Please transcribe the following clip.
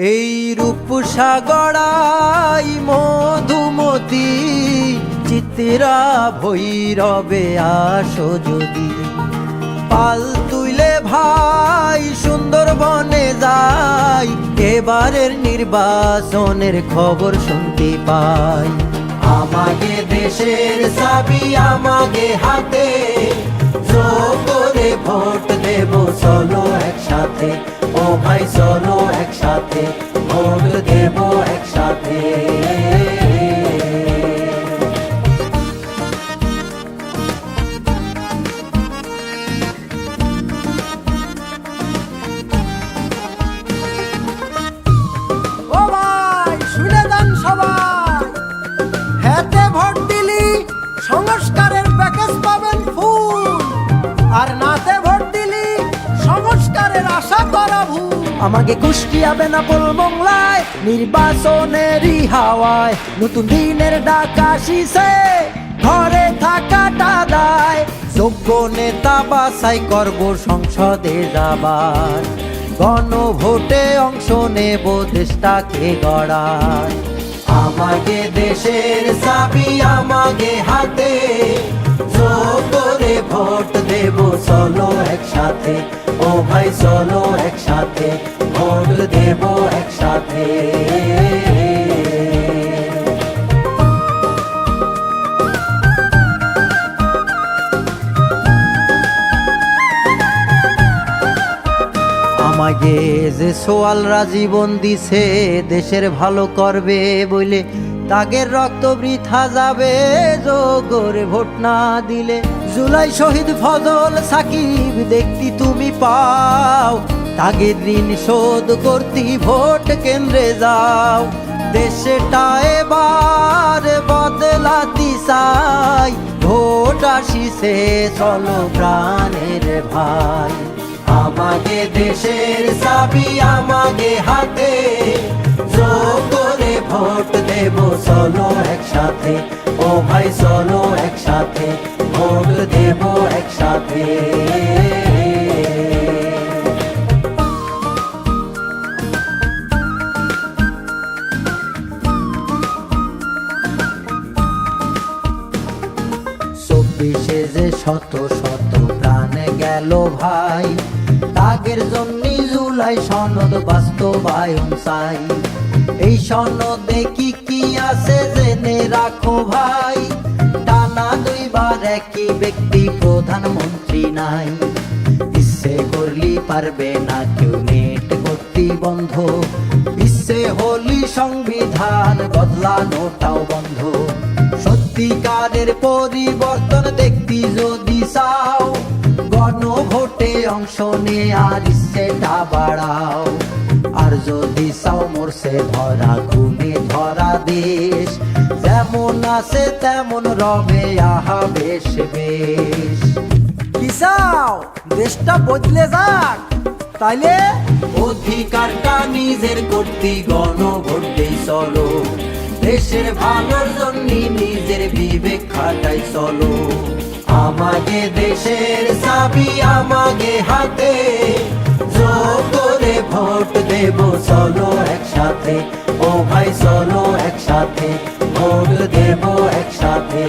এই রূপসাগরাই মধুমতি চিত্রা ভৈরবে আসো যদি পাল তুইলে ভাই সুন্দরবনে যাই এবারের নির্বাচনের খবর শুনতে পাই আমাগে দেশের চাবি আমাগে হাতে জোর করে ভোট দেব চলো একসাথে ও ভাই চলো একসাথে ভোট দেব একসাথে সংস্কারের প্যাকেজ পাবেন ফুল আর নাতে ভোট দিলি সংস্কারের আশা করা ভুল আমাকে কুষ্টিয়া বেনাপোল বাংলায় নির্বাচনেরই হাওয়ায় নতুন দিনের ডাক আসিছে ঘরে থাকাটা দায় যোগ্য নেতা বাছাই করব সংসদে যাবার গণভোটে অংশ নেব দেশটাকে গড়ায় আমাকে দেশের চাবি আমাকে হাতে জোর করে ভোট দেব চলো একসাথে ও ভাই চলো একসাথে ভোট দেব একসাথে আমাকে যে সোয়ালরা জীবন দিছে দেশের ভালো করবে বলে তাগের রক্ত বৃথা যাবে যোগরে ভোট না দিলে জুলাই শহীদ ফজল সাকিব দেখতি তুমি পাও তাগের ঋণ শোধ করতি ভোট কেন্দ্রে যাও দেশটা এবার বদলাতি চাই ভোট আসিছে চলো প্রাণের ভাই আমাকে দেশের চাবি আমাকে হাতে জোর করে ভোট দেব চলো একসাথে ও ভাই চলো একসাথে ভোট দেব একসাথে চব্বিশে যে শত শত প্রাণ গেল ভাই তাগের জন্য জুলাই সনদ বাস্তবায়ন চাই এই সনদে কি কি আছে জেনে রাখো ভাই টানা দুইবার একই ব্যক্তি প্রধানমন্ত্রী নাই ইচ্ছে করলি পারবে না কেউ নেট করতে বন্ধ ইচ্ছে হলি সংবিধান বদলানোটাও বন্ধ সত্যিকারের পরিবর্তন দেখতে যদি চাও গণভোটে অংশ নিয়ে আর ইচ্ছেটা বাড়াও আর যদি চাও মোরসে ধরা খুনে ধরা দেশ যেমন আছে তেমন রবে আহা বেশ বেশ কি চাও দেশটা বদলে যাক তাইলে অধিকারটা নিজের করতে গণভোট দেই চলো দেশের ভালোর জন্য নিজের বিবেক খাটাই চলো আমাকে দেশের চাবি আমাকে হাতে জোর করে ভোট দেব চলো একসাথে ও ভাই চলো একসাথে ভোট দেব একসাথে